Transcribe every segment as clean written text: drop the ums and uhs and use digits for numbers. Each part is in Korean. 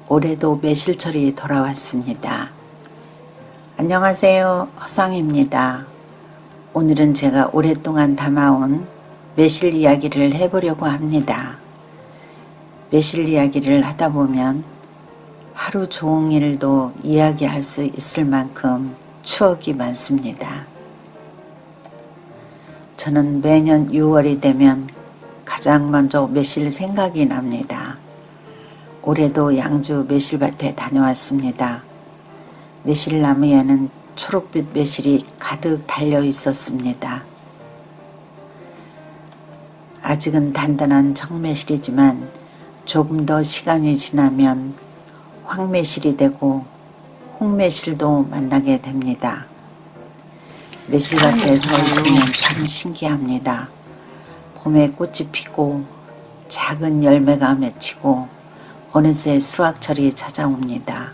올해도 매실철이 돌아왔습니다. 안녕하세요. 허상입니다. 오늘은 제가 오랫동안 담아온 매실 이야기를 해보려고 합니다. 매실 이야기를 하다 보면 하루 종일도 이야기할 수 있을 만큼 추억이 많습니다. 저는 매년 6월이 되면 가장 먼저 매실 생각이 납니다. 올해도 양주 매실밭에 다녀왔습니다. 매실나무에는 초록빛 매실이 가득 달려 있었습니다. 아직은 단단한 청매실이지만 조금 더 시간이 지나면 황매실이 되고 홍매실도 만나게 됩니다. 매실밭에 서 있으면 참 신기합니다. 봄에 꽃이 피고 작은 열매가 맺히고 어느새 수확철이 찾아옵니다.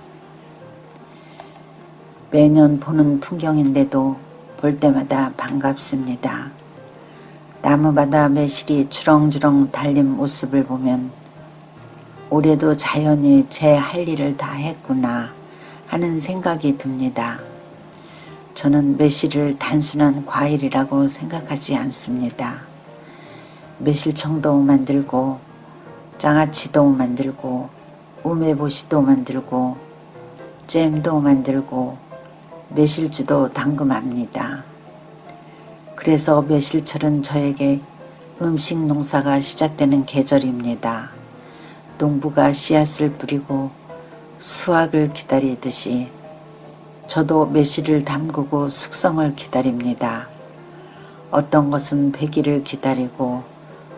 매년 보는 풍경인데도 볼 때마다 반갑습니다. 나무마다 매실이 주렁주렁 달린 모습을 보면 올해도 자연이 제 할 일을 다 했구나 하는 생각이 듭니다. 저는 매실을 단순한 과일이라고 생각하지 않습니다. 매실청도 만들고 장아찌도 만들고 우메보시도 만들고 잼도 만들고 매실주도 담금합니다. 그래서 매실철은 저에게 음식 농사가 시작되는 계절입니다. 농부가 씨앗을 뿌리고 수확을 기다리듯이 저도 매실을 담그고 숙성을 기다립니다. 어떤 것은 100일을 기다리고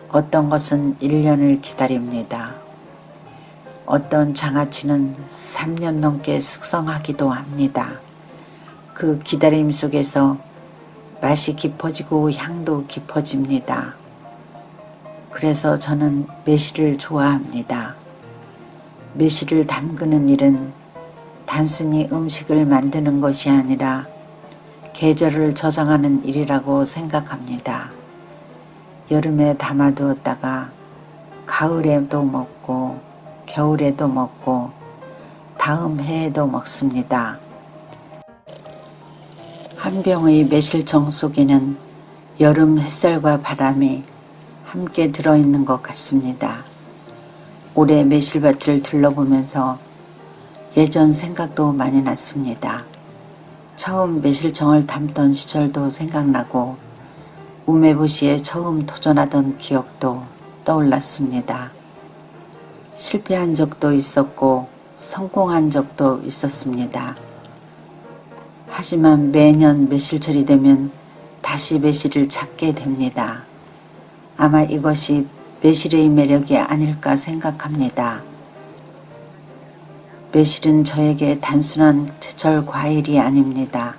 어떤 것은 1년을 기다립니다. 어떤 장아찌는 3년 넘게 숙성하기도 합니다. 그 기다림 속에서 맛이 깊어지고 향도 깊어집니다. 그래서 저는 매실을 좋아합니다. 매실을 담그는 일은 단순히 음식을 만드는 것이 아니라 계절을 저장하는 일이라고 생각합니다. 여름에 담아두었다가 가을에도 먹고 겨울에도 먹고 다음 해에도 먹습니다. 한 병의 매실청 속에는 여름 햇살과 바람이 함께 들어있는 것 같습니다. 올해 매실밭을 둘러보면서 예전 생각도 많이 났습니다. 처음 매실청을 담던 시절도 생각나고 우메보시에 처음 도전하던 기억도 떠올랐습니다. 실패한 적도 있었고 성공한 적도 있었습니다. 하지만 매년 매실철이 되면 다시 매실을 찾게 됩니다. 아마 이것이 매실의 매력이 아닐까 생각합니다. 매실은 저에게 단순한 제철 과일이 아닙니다.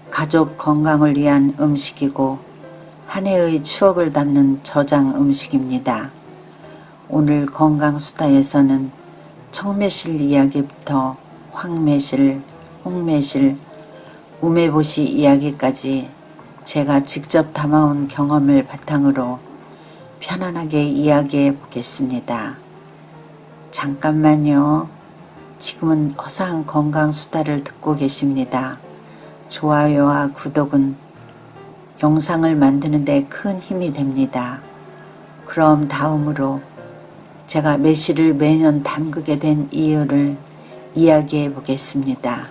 가족 건강을 위한 음식이고 한 해의 추억을 담는 저장 음식입니다. 오늘 건강수다에서는 청매실 이야기부터 황매실, 홍매실, 우메보시 이야기까지 제가 직접 담아온 경험을 바탕으로 편안하게 이야기해 보겠습니다. 잠깐만요. 지금은 허상 건강수다를 듣고 계십니다. 좋아요와 구독은 영상을 만드는 데 큰 힘이 됩니다. 그럼 다음으로 제가 매실을 매년 담그게 된 이유를 이야기해 보겠습니다.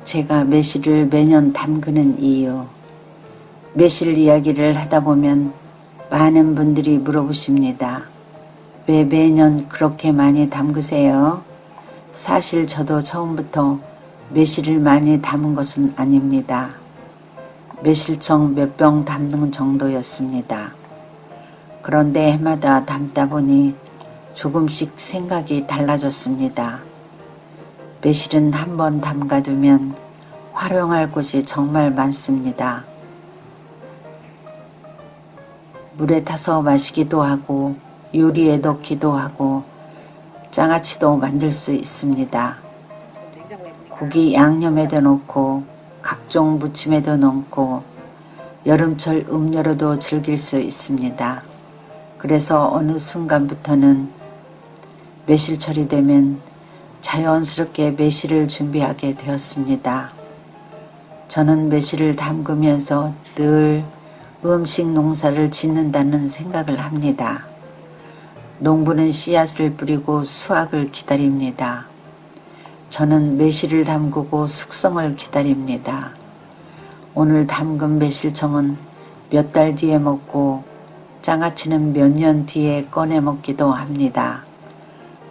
제가 매실을 매년 담그는 이유. 매실 이야기를 하다 보면 많은 분들이 물어보십니다. 왜 매년 그렇게 많이 담그세요? 사실 저도 처음부터 매실을 많이 담은 것은 아닙니다. 매실청 몇 병 담는 정도였습니다. 그런데 해마다 담다 보니 조금씩 생각이 달라졌습니다. 매실은 한번 담가두면 활용할 곳이 정말 많습니다. 물에 타서 마시기도 하고 요리에 넣기도 하고 장아찌도 만들 수 있습니다. 고기 양념에도 넣고 각종 무침에도 넣고 여름철 음료로도 즐길 수 있습니다. 그래서 어느 순간부터는 매실철이 되면 자연스럽게 매실을 준비하게 되었습니다. 저는 매실을 담그면서 늘 음식 농사를 짓는다는 생각을 합니다. 농부는 씨앗을 뿌리고 수확을 기다립니다. 저는 매실을 담그고 숙성을 기다립니다. 오늘 담근 매실청은 몇 달 뒤에 먹고 장아찌는 몇 년 뒤에 꺼내 먹기도 합니다.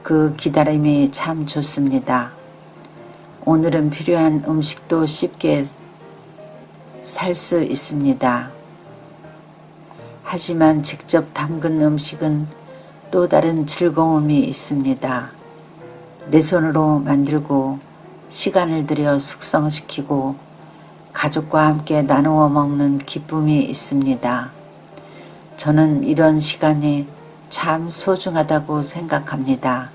그 기다림이 참 좋습니다. 오늘은 필요한 음식도 쉽게 살 수 있습니다. 하지만 직접 담근 음식은 또 다른 즐거움이 있습니다. 내 손으로 만들고 시간을 들여 숙성시키고 가족과 함께 나누어 먹는 기쁨이 있습니다. 저는 이런 시간이 참 소중하다고 생각합니다.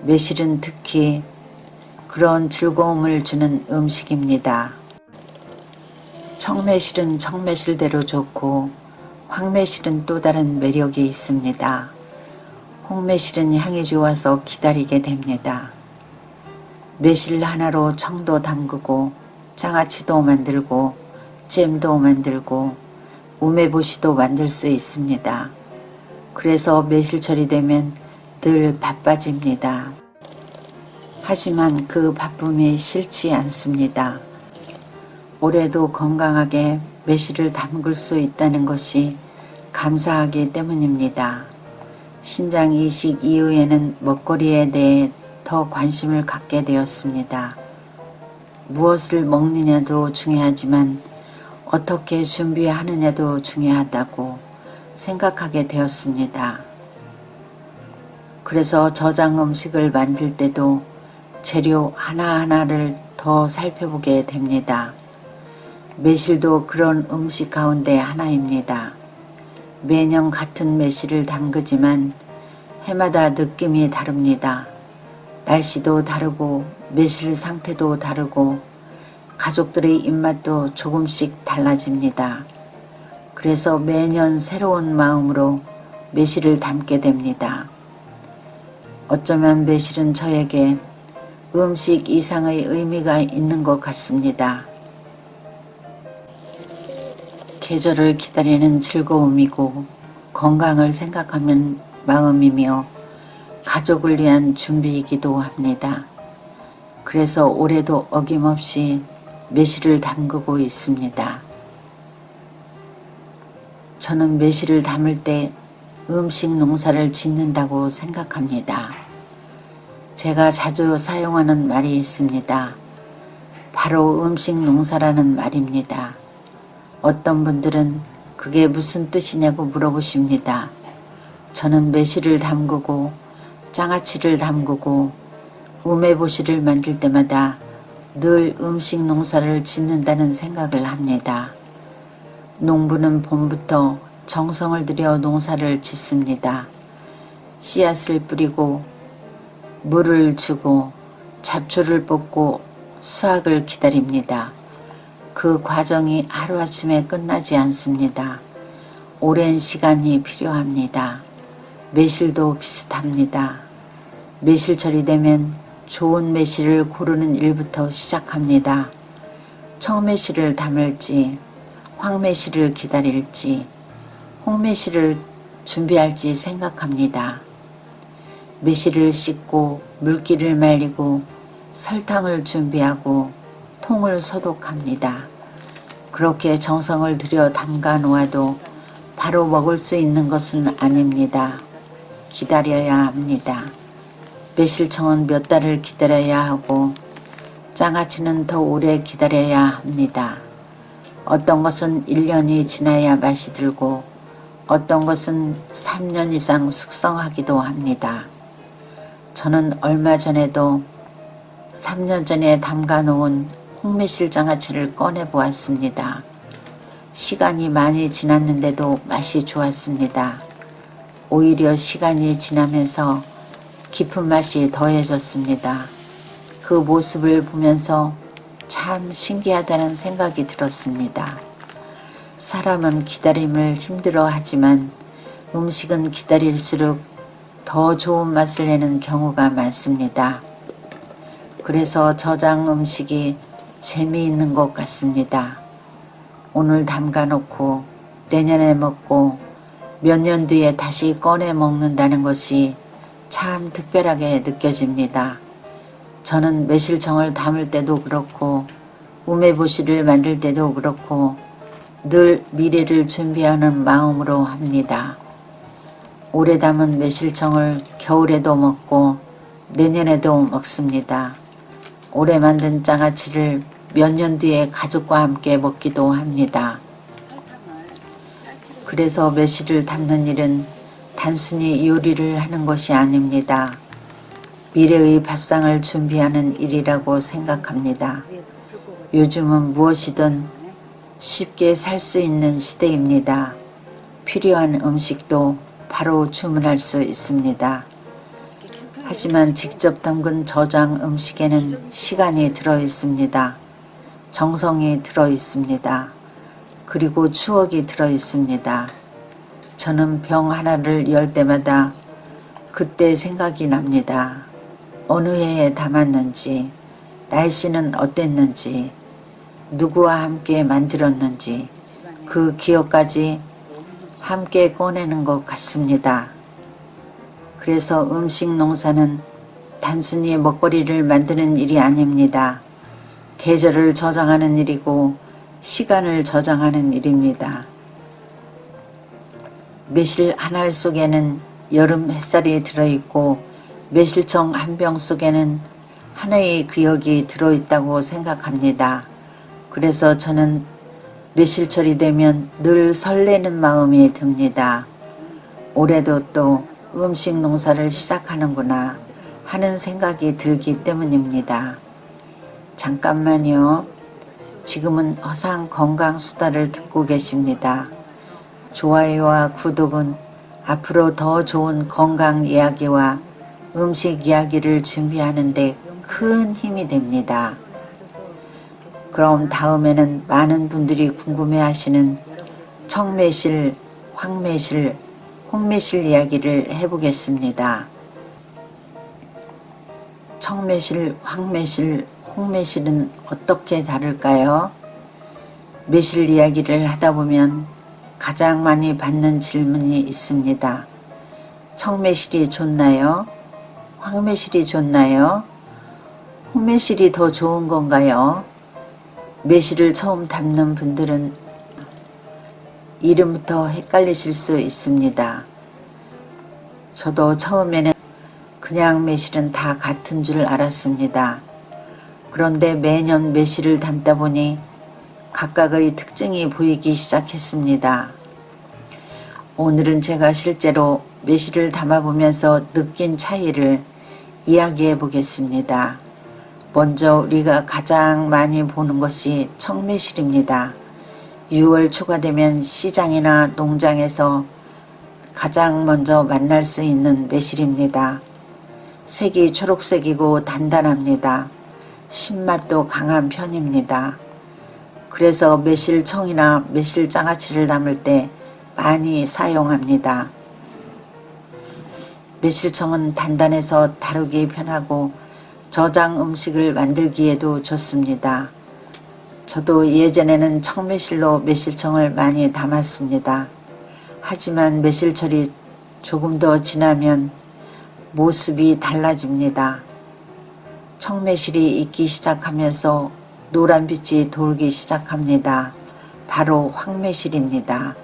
매실은 특히 그런 즐거움을 주는 음식입니다. 청매실은 청매실대로 좋고 황매실은 또 다른 매력이 있습니다. 홍매실은 향이 좋아서 기다리게 됩니다. 매실 하나로 청도 담그고 장아찌도 만들고 잼도 만들고 우메보시도 만들 수 있습니다. 그래서 매실철이 되면 늘 바빠집니다. 하지만 그 바쁨이 싫지 않습니다. 올해도 건강하게 매실을 담글 수 있다는 것이 감사하기 때문입니다. 신장 이식 이후에는 먹거리에 대해 더 관심을 갖게 되었습니다. 무엇을 먹느냐도 중요하지만 어떻게 준비하느냐도 중요하다고 생각하게 되었습니다. 그래서 저장 음식을 만들 때도 재료 하나하나를 더 살펴보게 됩니다. 매실도 그런 음식 가운데 하나입니다. 매년 같은 매실을 담그지만 해마다 느낌이 다릅니다. 날씨도 다르고 매실 상태도 다르고 가족들의 입맛도 조금씩 달라집니다. 그래서 매년 새로운 마음으로 매실을 담게 됩니다. 어쩌면 매실은 저에게 음식 이상의 의미가 있는 것 같습니다. 계절을 기다리는 즐거움이고 건강을 생각하는 마음이며 가족을 위한 준비이기도 합니다. 그래서 올해도 어김없이 매실을 담그고 있습니다. 저는 매실을 담을 때 음식 농사를 짓는다고 생각합니다. 제가 자주 사용하는 말이 있습니다. 바로 음식 농사라는 말입니다. 어떤 분들은 그게 무슨 뜻이냐고 물어보십니다. 저는 매실을 담그고 장아찌를 담그고 우메보시를 만들 때마다 늘 음식 농사를 짓는다는 생각을 합니다. 농부는 봄부터 정성을 들여 농사를 짓습니다. 씨앗을 뿌리고 물을 주고 잡초를 뽑고 수확을 기다립니다. 그 과정이 하루아침에 끝나지 않습니다. 오랜 시간이 필요합니다. 매실도 비슷합니다. 매실철이 되면 좋은 매실을 고르는 일부터 시작합니다. 청매실을 담을지 황매실을 기다릴지 홍매실을 준비할지 생각합니다. 매실을 씻고 물기를 말리고 설탕을 준비하고 통을 소독합니다. 그렇게 정성을 들여 담가 놓아도 바로 먹을 수 있는 것은 아닙니다. 기다려야 합니다. 매실청은 몇 달을 기다려야 하고 장아찌는 더 오래 기다려야 합니다. 어떤 것은 1년이 지나야 맛이 들고 어떤 것은 3년 이상 숙성하기도 합니다. 저는 얼마 전에도 3년 전에 담가 놓은 홍매실 장아찌를 꺼내 보았습니다. 시간이 많이 지났는데도 맛이 좋았습니다. 오히려 시간이 지나면서 깊은 맛이 더해졌습니다. 그 모습을 보면서 참 신기하다는 생각이 들었습니다. 사람은 기다림을 힘들어 하지만 음식은 기다릴수록 더 좋은 맛을 내는 경우가 많습니다. 그래서 저장 음식이 재미있는 것 같습니다. 오늘 담가 놓고 내년에 먹고 몇 년 뒤에 다시 꺼내 먹는다는 것이 참 특별하게 느껴집니다. 저는 매실청을 담을 때도 그렇고 우메보시를 만들 때도 그렇고 늘 미래를 준비하는 마음으로 합니다. 올해 담은 매실청을 겨울에도 먹고 내년에도 먹습니다. 올해 만든 장아찌를 몇 년 뒤에 가족과 함께 먹기도 합니다. 그래서 매실을 담는 일은 단순히 요리를 하는 것이 아닙니다. 미래의 밥상을 준비하는 일이라고 생각합니다. 요즘은 무엇이든 쉽게 살 수 있는 시대입니다. 필요한 음식도 바로 주문할 수 있습니다. 하지만 직접 담근 저장 음식에는 시간이 들어 있습니다. 정성이 들어 있습니다. 그리고 추억이 들어 있습니다. 저는 병 하나를 열 때마다 그때 생각이 납니다. 어느 해에 담았는지, 날씨는 어땠는지, 누구와 함께 만들었는지 그 기억까지 함께 꺼내는 것 같습니다. 그래서 음식 농사는 단순히 먹거리를 만드는 일이 아닙니다. 계절을 저장하는 일이고 시간을 저장하는 일입니다. 매실 한 알 속에는 여름 햇살이 들어있고 매실청 한 병 속에는 하나의 기억이 들어있다고 생각합니다. 그래서 저는 매실철이 되면 늘 설레는 마음이 듭니다. 올해도 또 음식 농사를 시작하는구나 하는 생각이 들기 때문입니다. 잠깐만요. 지금은 허상 건강수다를 듣고 계십니다. 좋아요와 구독은 앞으로 더 좋은 건강 이야기와 음식 이야기를 준비하는 데 큰 힘이 됩니다. 그럼 다음에는 많은 분들이 궁금해하시는 청매실, 황매실, 홍매실 이야기를 해보겠습니다. 청매실, 황매실, 홍매실은 어떻게 다를까요? 매실 이야기를 하다 보면 가장 많이 받는 질문이 있습니다. 청매실이 좋나요? 황매실이 좋나요? 홍매실이 더 좋은 건가요? 매실을 처음 담는 분들은 이름부터 헷갈리실 수 있습니다. 저도 처음에는 그냥 매실은 다 같은 줄 알았습니다. 그런데 매년 매실을 담다 보니 각각의 특징이 보이기 시작했습니다. 오늘은 제가 실제로 매실을 담아보면서 느낀 차이를 이야기해 보겠습니다. 먼저 우리가 가장 많이 보는 것이 청매실입니다. 6월 초가 되면 시장이나 농장에서 가장 먼저 만날 수 있는 매실입니다. 색이 초록색이고 단단합니다. 신맛도 강한 편입니다. 그래서 매실청이나 매실장아찌를 담을 때 많이 사용합니다. 매실청은 단단해서 다루기 편하고 저장 음식을 만들기에도 좋습니다. 저도 예전에는 청매실로 매실청을 많이 담았습니다. 하지만 매실철이 조금 더 지나면 모습이 달라집니다. 청매실이 익기 시작하면서 노란빛이 돌기 시작합니다. 바로 황매실입니다.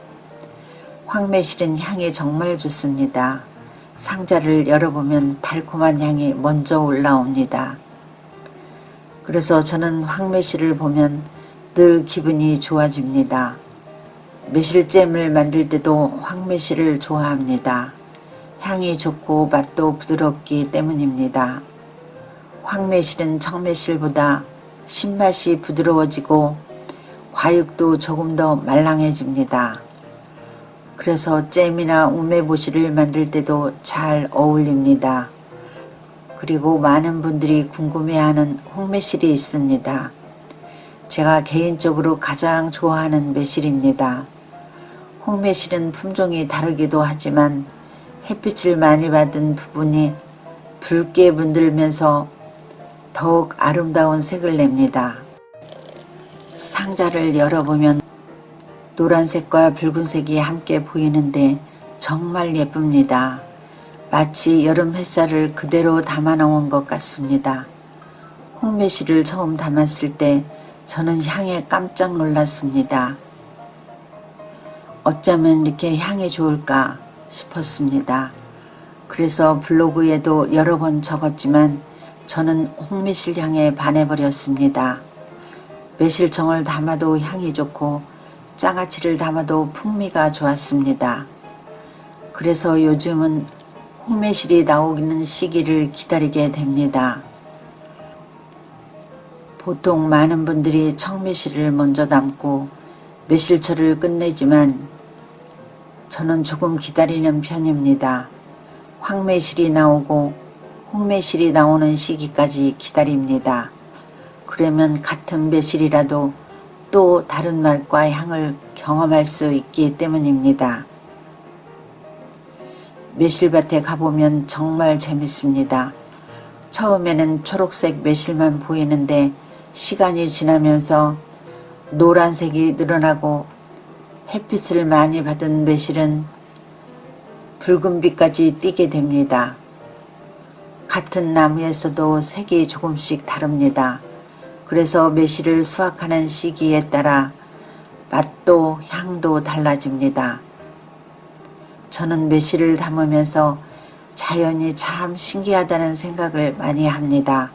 황매실은 향이 정말 좋습니다. 상자를 열어보면 달콤한 향이 먼저 올라옵니다. 그래서 저는 황매실을 보면 늘 기분이 좋아집니다. 매실잼을 만들 때도 황매실을 좋아합니다. 향이 좋고 맛도 부드럽기 때문입니다. 황매실은 청매실보다 신맛이 부드러워지고 과육도 조금 더 말랑해집니다. 그래서 잼이나 우메보시를 만들 때도 잘 어울립니다. 그리고 많은 분들이 궁금해하는 홍매실이 있습니다. 제가 개인적으로 가장 좋아하는 매실입니다. 홍매실은 품종이 다르기도 하지만 햇빛을 많이 받은 부분이 붉게 문들면서 더욱 아름다운 색을 냅니다. 상자를 열어보면 노란색과 붉은색이 함께 보이는데 정말 예쁩니다. 마치 여름 햇살을 그대로 담아 놓은 것 같습니다. 홍매실을 처음 담았을 때 저는 향에 깜짝 놀랐습니다. 어쩌면 이렇게 향이 좋을까 싶었습니다. 그래서 블로그에도 여러 번 적었지만 저는 홍매실 향에 반해버렸습니다. 매실청을 담아도 향이 좋고 장아찌를 담아도 풍미가 좋았습니다. 그래서 요즘은 홍매실이 나오는 시기를 기다리게 됩니다. 보통 많은 분들이 청매실을 먼저 담고 매실철을 끝내지만 저는 조금 기다리는 편입니다. 황매실이 나오고 홍매실이 나오는 시기까지 기다립니다. 그러면 같은 매실이라도 또 다른 맛과 향을 경험할 수 있기 때문입니다. 매실밭에 가보면 정말 재밌습니다. 처음에는 초록색 매실만 보이는데 시간이 지나면서 노란색이 늘어나고 햇빛을 많이 받은 매실은 붉은빛까지 띠게 됩니다. 같은 나무에서도 색이 조금씩 다릅니다. 그래서 매실을 수확하는 시기에 따라 맛도 향도 달라집니다. 저는 매실을 담으면서 자연이 참 신기하다는 생각을 많이 합니다.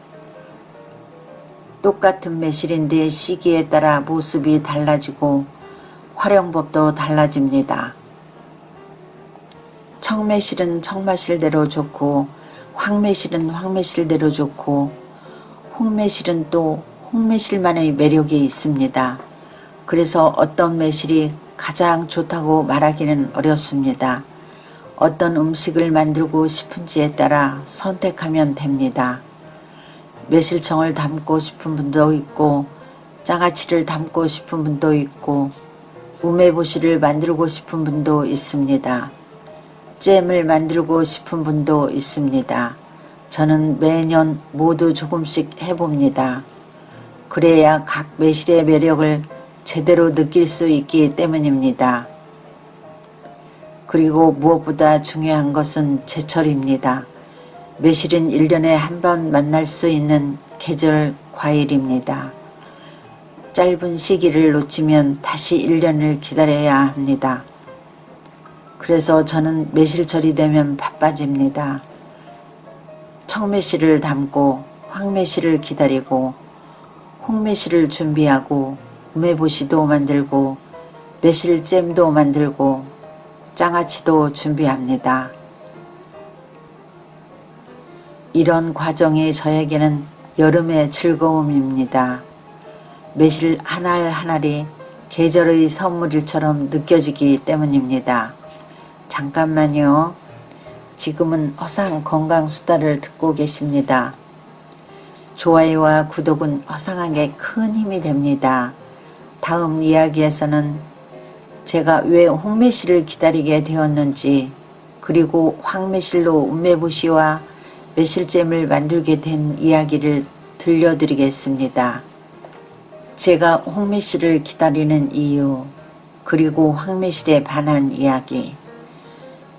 똑같은 매실인데 시기에 따라 모습이 달라지고 활용법도 달라집니다. 청매실은 청매실대로 좋고 황매실은 황매실대로 좋고 홍매실은 또 홍매실만의 매력이 있습니다. 그래서 어떤 매실이 가장 좋다고 말하기는 어렵습니다. 어떤 음식을 만들고 싶은지에 따라 선택하면 됩니다. 매실청을 담고 싶은 분도 있고 장아찌를 담고 싶은 분도 있고 우메보시를 만들고 싶은 분도 있습니다. 잼을 만들고 싶은 분도 있습니다. 저는 매년 모두 조금씩 해봅니다. 그래야 각 매실의 매력을 제대로 느낄 수 있기 때문입니다. 그리고 무엇보다 중요한 것은 제철입니다. 매실은 1년에 한 번 만날 수 있는 계절 과일입니다. 짧은 시기를 놓치면 다시 1년을 기다려야 합니다. 그래서 저는 매실철이 되면 바빠집니다. 청매실을 담고 황매실을 기다리고 홍매실을 준비하고 우메보시도 만들고 매실잼도 만들고 장아찌도 준비합니다. 이런 과정이 저에게는 여름의 즐거움입니다. 매실 한 알 한 알이 계절의 선물일처럼 느껴지기 때문입니다. 잠깐만요. 지금은 허상 건강수다를 듣고 계십니다. 좋아요와 구독은 허상에게 큰 힘이 됩니다. 다음 이야기에서는 제가 왜 홍매실을 기다리게 되었는지 그리고 황매실로 우메보시와 매실잼을 만들게 된 이야기를 들려드리겠습니다. 제가 홍매실을 기다리는 이유 그리고 황매실에 관한 이야기.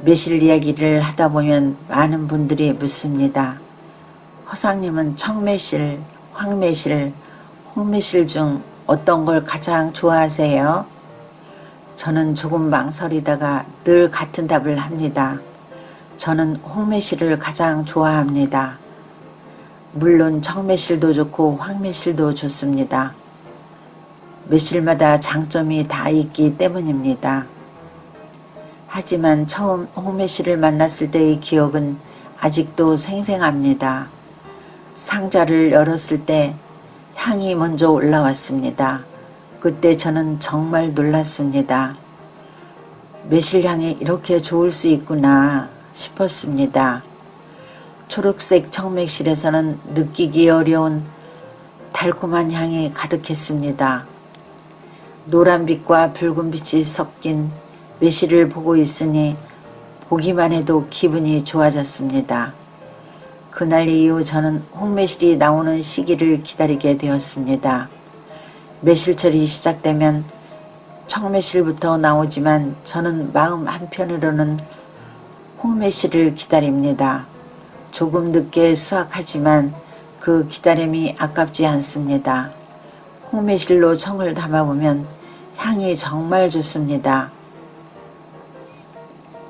매실 이야기를 하다 보면 많은 분들이 묻습니다. 허상님은 청매실, 황매실, 홍매실 중 어떤 걸 가장 좋아하세요? 저는 조금 망설이다가 늘 같은 답을 합니다. 저는 홍매실을 가장 좋아합니다. 물론 청매실도 좋고 황매실도 좋습니다. 매실마다 장점이 다 있기 때문입니다. 하지만 처음 홍매실을 만났을 때의 기억은 아직도 생생합니다. 상자를 열었을 때 향이 먼저 올라왔습니다. 그때 저는 정말 놀랐습니다. 매실향이 이렇게 좋을 수 있구나 싶었습니다. 초록색 청매실에서는 느끼기 어려운 달콤한 향이 가득했습니다. 노란빛과 붉은빛이 섞인 매실을 보고 있으니 보기만 해도 기분이 좋아졌습니다. 그날 이후 저는 홍매실이 나오는 시기를 기다리게 되었습니다. 매실철이 시작되면 청매실부터 나오지만 저는 마음 한편으로는 홍매실을 기다립니다. 조금 늦게 수확하지만 그 기다림이 아깝지 않습니다. 홍매실로 청을 담아보면 향이 정말 좋습니다.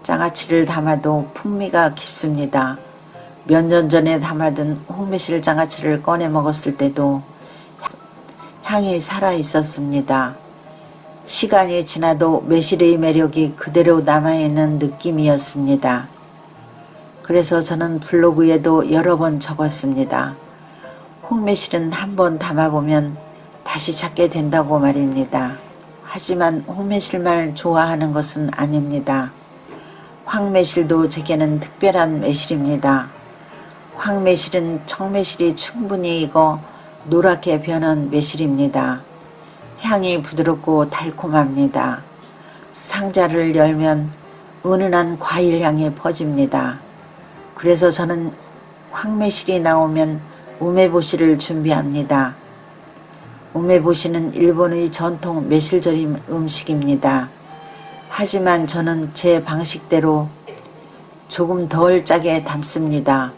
장아찌를 담아도 풍미가 깊습니다. 몇 년 전에 담아둔 홍매실 장아찌를 꺼내 먹었을 때도 향이 살아 있었습니다. 시간이 지나도 매실의 매력이 그대로 남아있는 느낌이었습니다. 그래서 저는 블로그에도 여러 번 적었습니다. 홍매실은 한번 담아보면 다시 찾게 된다고 말입니다. 하지만 홍매실만 좋아하는 것은 아닙니다. 황매실도 제게는 특별한 매실입니다. 황매실은 청매실이 충분히 익어 노랗게 변한 매실입니다. 향이 부드럽고 달콤합니다. 상자를 열면 은은한 과일 향이 퍼집니다. 그래서 저는 황매실이 나오면 우메보시를 준비합니다. 우메보시는 일본의 전통 매실절임 음식입니다. 하지만 저는 제 방식대로 조금 덜 짜게 담습니다.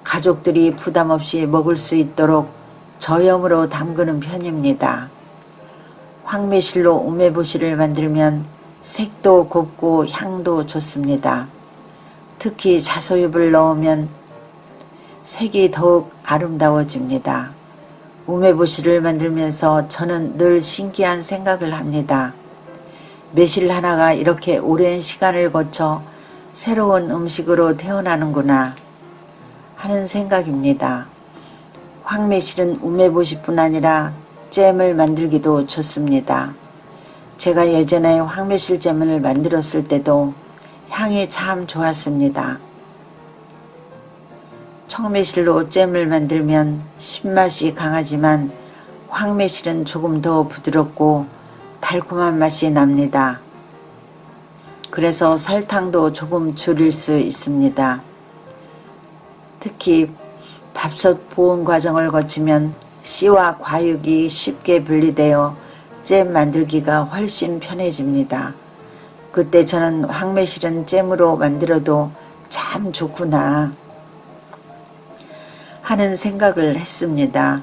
가족들이 부담 없이 먹을 수 있도록 저염으로 담그는 편입니다. 황매실로 우메보시를 만들면 색도 곱고 향도 좋습니다. 특히 자소엽을 넣으면 색이 더욱 아름다워집니다. 우메보시를 만들면서 저는 늘 신기한 생각을 합니다. 매실 하나가 이렇게 오랜 시간을 거쳐 새로운 음식으로 태어나는구나 하는 생각입니다. 황매실은 우메보시뿐 아니라 잼을 만들기도 좋습니다. 제가 예전에 황매실 잼을 만들었을 때도 향이 참 좋았습니다. 청매실로 잼을 만들면 신맛이 강하지만 황매실은 조금 더 부드럽고 달콤한 맛이 납니다. 그래서 설탕도 조금 줄일 수 있습니다. 특히 밥솥 보온 과정을 거치면 씨와 과육이 쉽게 분리되어 잼 만들기가 훨씬 편해집니다. 그때 저는 황매실은 잼으로 만들어도 참 좋구나 하는 생각을 했습니다.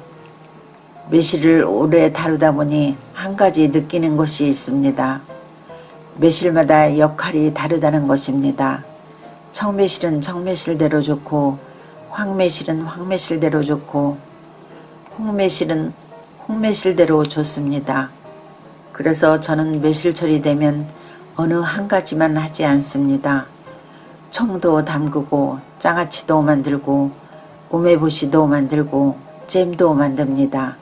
매실을 오래 다루다 보니 한 가지 느끼는 것이 있습니다. 매실마다 역할이 다르다는 것입니다. 청매실은 청매실대로 좋고 황매실은 황매실대로 좋고 홍매실은 홍매실대로 좋습니다. 그래서 저는 매실철이 되면 어느 한 가지만 하지 않습니다. 청도 담그고 장아찌도 만들고 우메보시도 만들고 잼도 만듭니다.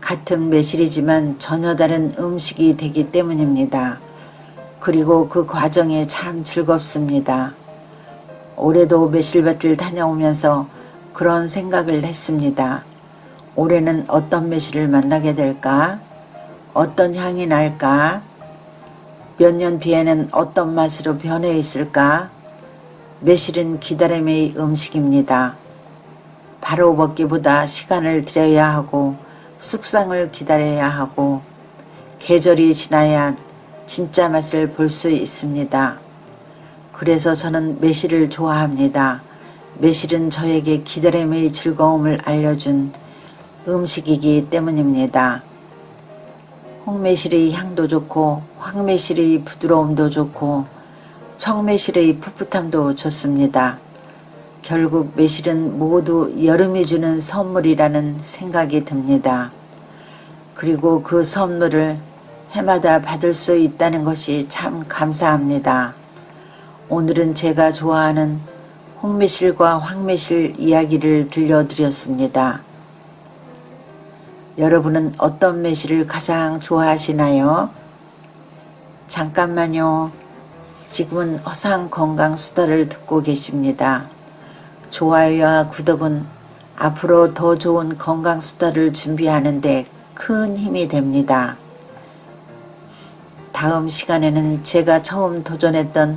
같은 매실이지만 전혀 다른 음식이 되기 때문입니다. 그리고 그 과정이 참 즐겁습니다. 올해도 매실밭을 다녀오면서 그런 생각을 했습니다. 올해는 어떤 매실을 만나게 될까? 어떤 향이 날까? 몇 년 뒤에는 어떤 맛으로 변해 있을까? 매실은 기다림의 음식입니다. 바로 먹기보다 시간을 들여야 하고 숙성을 기다려야 하고 계절이 지나야 진짜 맛을 볼 수 있습니다. 그래서 저는 매실을 좋아합니다. 매실은 저에게 기다림의 즐거움을 알려준 음식이기 때문입니다. 홍매실의 향도 좋고 황매실의 부드러움도 좋고 청매실의 풋풋함도 좋습니다. 결국 매실은 모두 여름이 주는 선물이라는 생각이 듭니다. 그리고 그 선물을 해마다 받을 수 있다는 것이 참 감사합니다. 오늘은 제가 좋아하는 홍매실과 황매실 이야기를 들려드렸습니다. 여러분은 어떤 매실을 가장 좋아하시나요? 잠깐만요. 지금은 허상 건강 수다를 듣고 계십니다. 좋아요와 구독은 앞으로 더 좋은 건강 수다를 준비하는 데 큰 힘이 됩니다. 다음 시간에는 제가 처음 도전했던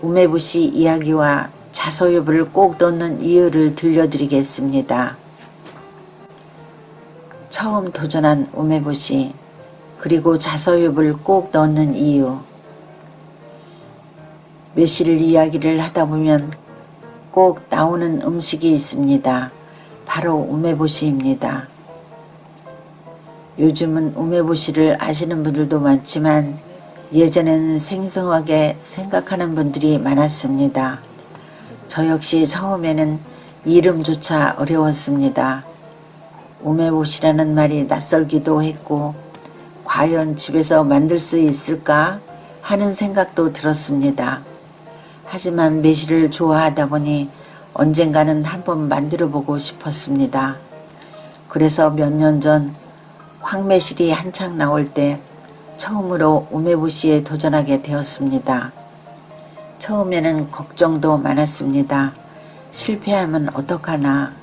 우메보시 이야기와 자소엽을 꼭 넣는 이유를 들려드리겠습니다. 처음 도전한 우메보시 그리고 자소엽을 꼭 넣는 이유. 매실 이야기를 하다 보면 꼭 나오는 음식이 있습니다. 바로 우메보시입니다. 요즘은 우메보시를 아시는 분들도 많지만 예전에는 생소하게 생각하는 분들이 많았습니다. 저 역시 처음에는 이름조차 어려웠습니다. 우메보시라는 말이 낯설기도 했고 과연 집에서 만들 수 있을까 하는 생각도 들었습니다. 하지만 매실을 좋아하다 보니 언젠가는 한번 만들어 보고 싶었습니다. 그래서 몇 년 전 황매실이 한창 나올 때 처음으로 우메보시에 도전하게 되었습니다. 처음에는 걱정도 많았습니다. 실패하면 어떡하나,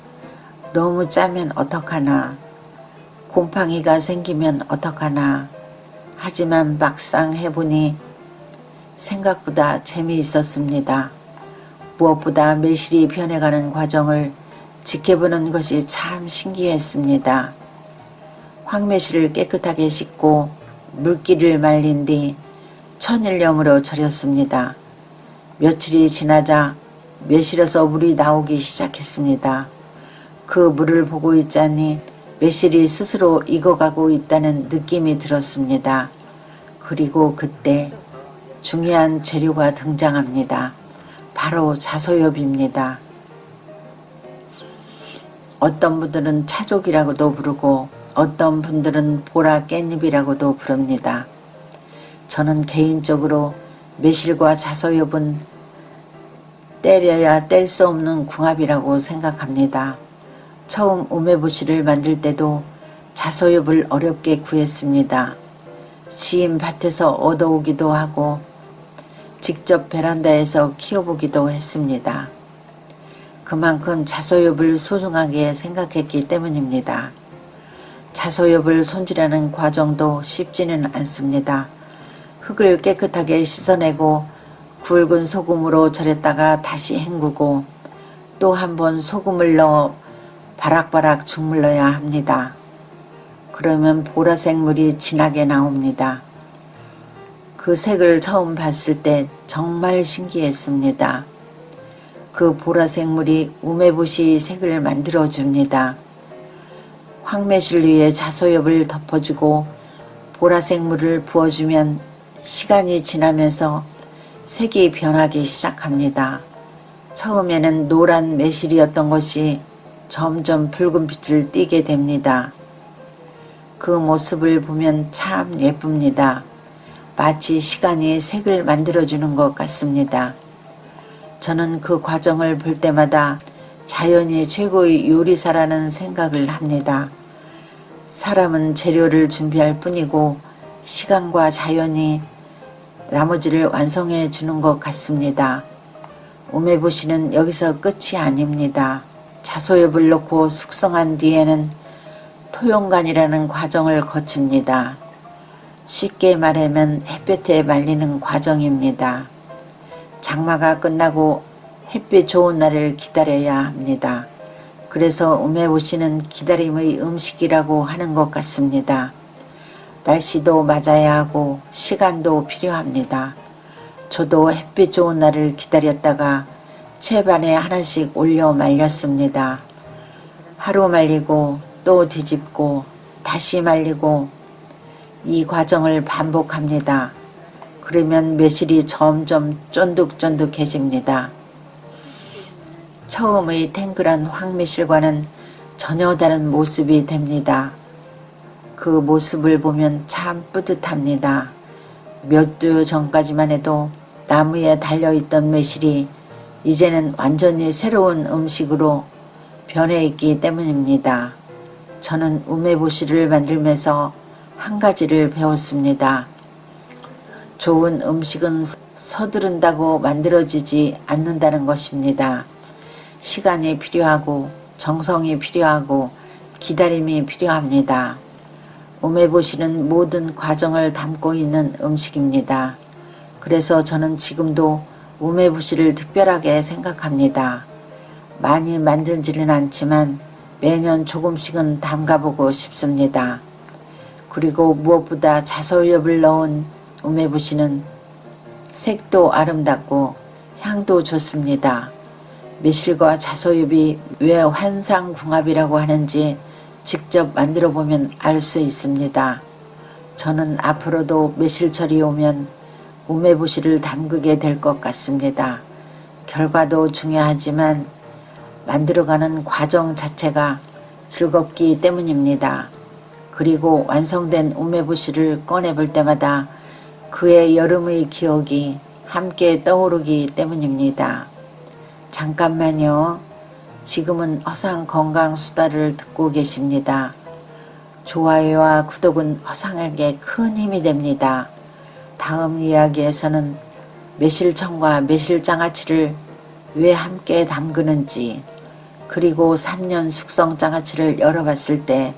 너무 짜면 어떡하나, 곰팡이가 생기면 어떡하나. 하지만 막상 해보니 생각보다 재미있었습니다. 무엇보다 매실이 변해가는 과정을 지켜보는 것이 참 신기했습니다. 황매실을 깨끗하게 씻고 물기를 말린 뒤 천일염으로 절였습니다. 며칠이 지나자 매실에서 물이 나오기 시작했습니다. 그 물을 보고 있자니 매실이 스스로 익어가고 있다는 느낌이 들었습니다. 그리고 그때 중요한 재료가 등장합니다. 바로 자소엽입니다. 어떤 분들은 차족이라고도 부르고 어떤 분들은 보라 깻잎이라고도 부릅니다. 저는 개인적으로 매실과 자소엽은 때려야 뗄 수 없는 궁합이라고 생각합니다. 처음 우메보시를 만들 때도 자소엽을 어렵게 구했습니다. 지인 밭에서 얻어오기도 하고 직접 베란다에서 키워보기도 했습니다. 그만큼 자소엽을 소중하게 생각했기 때문입니다. 자소엽을 손질하는 과정도 쉽지는 않습니다. 흙을 깨끗하게 씻어내고 굵은 소금으로 절였다가 다시 헹구고 또 한 번 소금을 넣어 바락바락 주물러야 합니다. 그러면 보라색 물이 진하게 나옵니다. 그 색을 처음 봤을 때 정말 신기했습니다. 그 보라색 물이 우메보시 색을 만들어줍니다. 황매실 위에 자소엽을 덮어주고 보라색 물을 부어주면 시간이 지나면서 색이 변하기 시작합니다. 처음에는 노란 매실이었던 것이 점점 붉은 빛을 띠게 됩니다. 그 모습을 보면 참 예쁩니다. 마치 시간이 색을 만들어주는 것 같습니다. 저는 그 과정을 볼 때마다 자연이 최고의 요리사라는 생각을 합니다. 사람은 재료를 준비할 뿐이고 시간과 자연이 나머지를 완성해 주는 것 같습니다. 우메보시는 여기서 끝이 아닙니다. 자소엽을 넣고 숙성한 뒤에는 토용간이라는 과정을 거칩니다. 쉽게 말하면 햇볕에 말리는 과정입니다. 장마가 끝나고 햇빛 좋은 날을 기다려야 합니다. 그래서 우메보시는 기다림의 음식이라고 하는 것 같습니다. 날씨도 맞아야 하고 시간도 필요합니다. 저도 햇빛 좋은 날을 기다렸다가 채반에 하나씩 올려 말렸습니다. 하루 말리고 또 뒤집고 다시 말리고 이 과정을 반복합니다. 그러면 매실이 점점 쫀득쫀득해집니다. 처음의 탱글한 황매실과는 전혀 다른 모습이 됩니다. 그 모습을 보면 참 뿌듯합니다. 몇 주 전까지만 해도 나무에 달려있던 매실이 이제는 완전히 새로운 음식으로 변해 있기 때문입니다. 저는 우메보시를 만들면서 한 가지를 배웠습니다. 좋은 음식은 서두른다고 만들어지지 않는다는 것입니다. 시간이 필요하고 정성이 필요하고 기다림이 필요합니다. 우메보시는 모든 과정을 담고 있는 음식입니다. 그래서 저는 지금도 우메보시를 특별하게 생각합니다. 많이 만들지는 않지만 매년 조금씩은 담가보고 싶습니다. 그리고 무엇보다 자소엽을 넣은 우메보시는 색도 아름답고 향도 좋습니다. 매실과 자소엽이 왜 환상궁합이라고 하는지 직접 만들어 보면 알 수 있습니다. 저는 앞으로도 매실철이 오면 우메보시를 담그게 될 것 같습니다. 결과도 중요하지만 만들어가는 과정 자체가 즐겁기 때문입니다. 그리고 완성된 우메보시를 꺼내볼 때마다 그의 여름의 기억이 함께 떠오르기 때문입니다. 잠깐만요. 지금은 허상 건강 수다를 듣고 계십니다. 좋아요와 구독은 허상에게 큰 힘이 됩니다. 다음 이야기에서는 매실청과 매실장아찌를 왜 함께 담그는지, 그리고 3년 숙성 장아찌를 열어봤을 때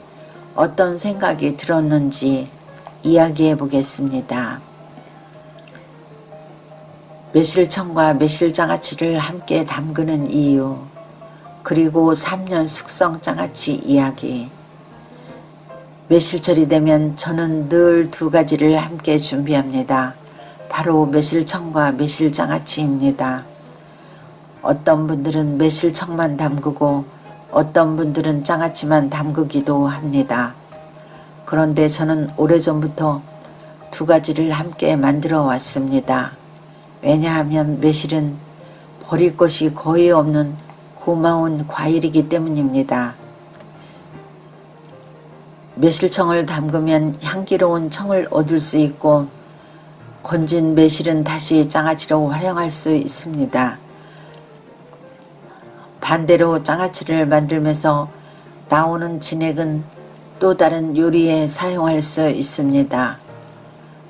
어떤 생각이 들었는지 이야기해 보겠습니다. 매실청과 매실장아찌를 함께 담그는 이유, 그리고 3년 숙성 장아찌 이야기. 매실철이 되면 저는 늘 두 가지를 함께 준비합니다. 바로 매실청과 매실장아찌입니다. 어떤 분들은 매실청만 담그고 어떤 분들은 장아찌만 담그기도 합니다. 그런데 저는 오래전부터 두 가지를 함께 만들어 왔습니다. 왜냐하면 매실은 버릴 것이 거의 없는 고마운 과일이기 때문입니다. 매실청을 담그면 향기로운 청을 얻을 수 있고 건진 매실은 다시 장아찌로 활용할 수 있습니다. 반대로 장아찌를 만들면서 나오는 진액은 또 다른 요리에 사용할 수 있습니다.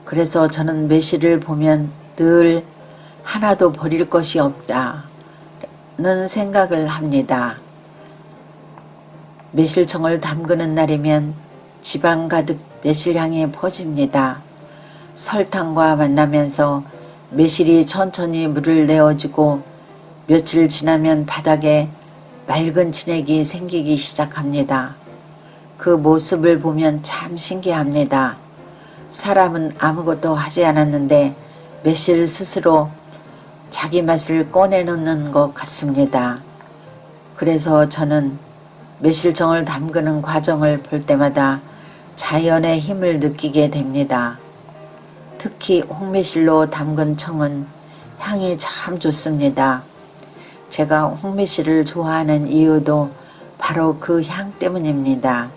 그래서 저는 매실을 보면 늘 하나도 버릴 것이 없다는 생각을 합니다. 매실청을 담그는 날이면 집안 가득 매실향이 퍼집니다. 설탕과 만나면서 매실이 천천히 물을 내어주고 며칠 지나면 바닥에 맑은 진액이 생기기 시작합니다. 그 모습을 보면 참 신기합니다. 사람은 아무것도 하지 않았는데 매실 스스로 자기 맛을 꺼내놓는 것 같습니다. 그래서 저는 매실청을 담그는 과정을 볼 때마다 자연의 힘을 느끼게 됩니다. 특히 홍매실로 담근 청은 향이 참 좋습니다. 제가 홍매실을 좋아하는 이유도 바로 그 향 때문입니다.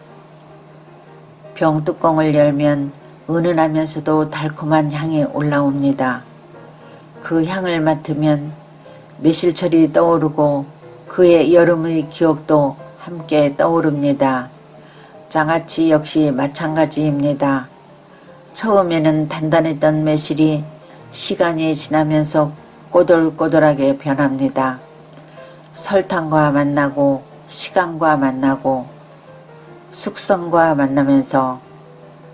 병뚜껑을 열면 은은하면서도 달콤한 향이 올라옵니다. 그 향을 맡으면 매실철이 떠오르고 그의 여름의 기억도 함께 떠오릅니다. 장아찌 역시 마찬가지입니다. 처음에는 단단했던 매실이 시간이 지나면서 꼬들꼬들하게 변합니다. 설탕과 만나고 시간과 만나고 숙성과 만나면서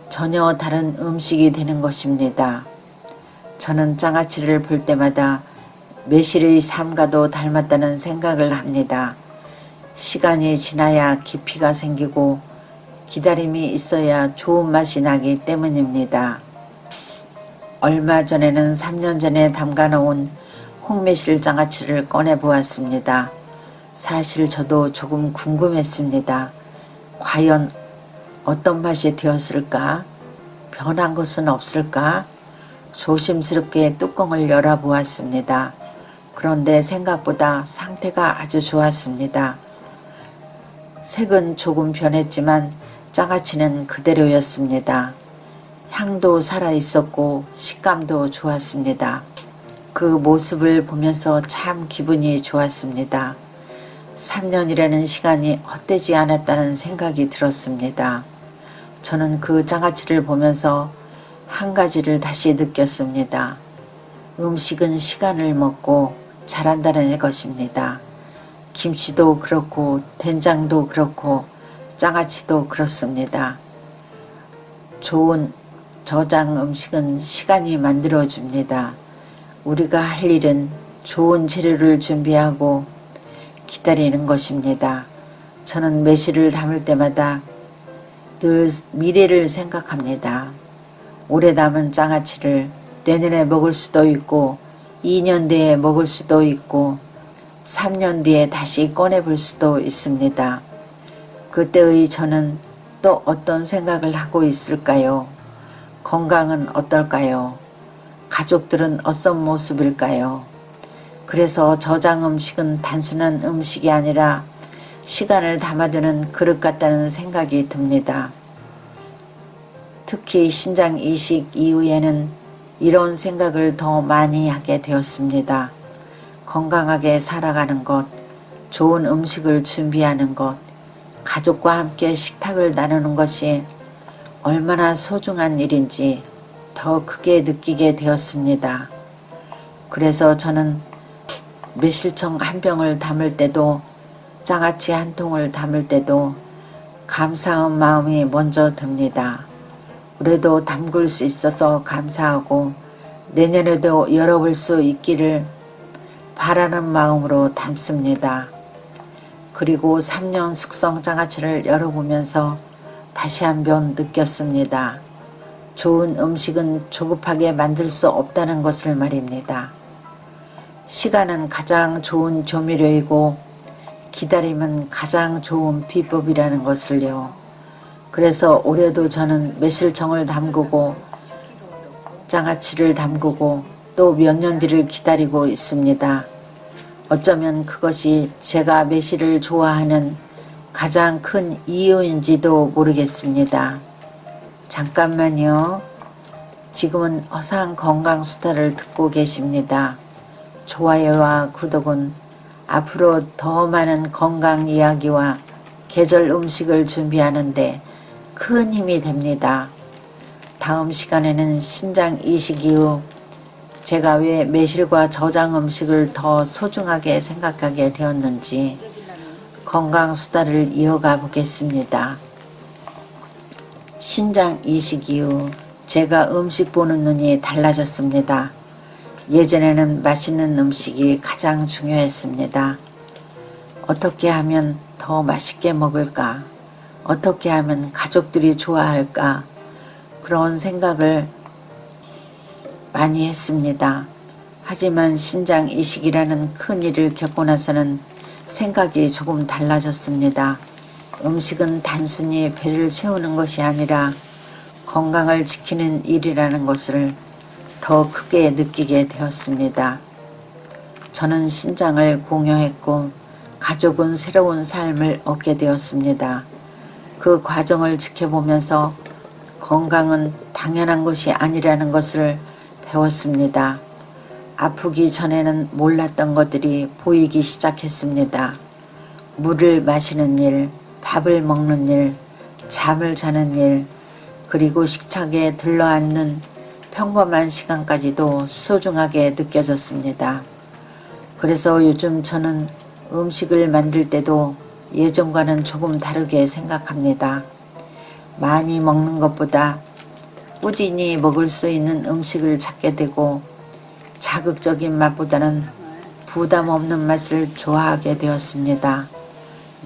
전혀 다른 음식이 되는 것입니다. 저는 장아찌를 볼 때마다 매실의 삶과도 닮았다는 생각을 합니다. 시간이 지나야 깊이가 생기고 기다림이 있어야 좋은 맛이 나기 때문입니다. 얼마 전에는 3년 전에 담가놓은 홍매실 장아찌를 꺼내보았습니다. 사실 저도 조금 궁금했습니다. 과연 어떤 맛이 되었을까? 변한 것은 없을까? 조심스럽게 뚜껑을 열어보았습니다. 그런데 생각보다 상태가 아주 좋았습니다. 색은 조금 변했지만 장아찌는 그대로였습니다. 향도 살아있었고 식감도 좋았습니다. 그 모습을 보면서 참 기분이 좋았습니다. 3년이라는 시간이 헛되지 않았다는 생각이 들었습니다. 저는 그 장아찌를 보면서 한 가지를 다시 느꼈습니다. 음식은 시간을 먹고 자란다는 것입니다. 김치도 그렇고 된장도 그렇고 장아찌도 그렇습니다. 좋은 저장 음식은 시간이 만들어줍니다. 우리가 할 일은 좋은 재료를 준비하고 기다리는 것입니다. 저는 매실을 담을 때마다 늘 미래를 생각합니다. 올해 담은 장아찌를 내년에 먹을 수도 있고 2년 뒤에 먹을 수도 있고 3년 뒤에 다시 꺼내볼 수도 있습니다. 그때의 저는 또 어떤 생각을 하고 있을까요? 건강은 어떨까요? 가족들은 어떤 모습일까요? 그래서 저장 음식은 단순한 음식이 아니라 시간을 담아두는 그릇 같다는 생각이 듭니다. 특히 신장 이식 이후에는 이런 생각을 더 많이 하게 되었습니다. 건강하게 살아가는 것, 좋은 음식을 준비하는 것, 가족과 함께 식탁을 나누는 것이 얼마나 소중한 일인지 더 크게 느끼게 되었습니다. 그래서 저는 매실청 한 병을 담을 때도 장아찌 한 통을 담을 때도 감사한 마음이 먼저 듭니다. 올해도 담글 수 있어서 감사하고 내년에도 열어볼 수 있기를 바라는 마음으로 담습니다. 그리고 3년 숙성 장아찌를 열어보면서 다시 한번 느꼈습니다. 좋은 음식은 조급하게 만들 수 없다는 것을 말입니다. 시간은 가장 좋은 조미료이고 기다림은 가장 좋은 비법이라는 것을요. 그래서 올해도 저는 매실청을 담그고 장아찌를 담그고 또 몇 년 뒤를 기다리고 있습니다. 어쩌면 그것이 제가 매실을 좋아하는 가장 큰 이유인지도 모르겠습니다. 잠깐만요. 지금은 어상 건강수다를 듣고 계십니다. 좋아요와 구독은 앞으로 더 많은 건강 이야기와 계절 음식을 준비하는데 큰 힘이 됩니다. 다음 시간에는 신장 이식 이후 제가 왜 매실과 저장 음식을 더 소중하게 생각하게 되었는지 건강수다를 이어가 보겠습니다. 신장 이식 이후 제가 음식 보는 눈이 달라졌습니다. 예전에는 맛있는 음식이 가장 중요했습니다. 어떻게 하면 더 맛있게 먹을까? 어떻게 하면 가족들이 좋아할까? 그런 생각을 많이 했습니다. 하지만 신장 이식이라는 큰 일을 겪고 나서는 생각이 조금 달라졌습니다. 음식은 단순히 배를 채우는 것이 아니라 건강을 지키는 일이라는 것을 더 크게 느끼게 되었습니다. 저는 신장을 공유했고 가족은 새로운 삶을 얻게 되었습니다. 그 과정을 지켜보면서 건강은 당연한 것이 아니라는 것을 배웠습니다. 아프기 전에는 몰랐던 것들이 보이기 시작했습니다. 물을 마시는 일, 밥을 먹는 일, 잠을 자는 일, 그리고 식탁에 들러앉는 평범한 시간까지도 소중하게 느껴졌습니다. 그래서 요즘 저는 음식을 만들 때도 예전과는 조금 다르게 생각합니다. 많이 먹는 것보다 꾸준히 먹을 수 있는 음식을 찾게 되고 자극적인 맛보다는 부담 없는 맛을 좋아하게 되었습니다.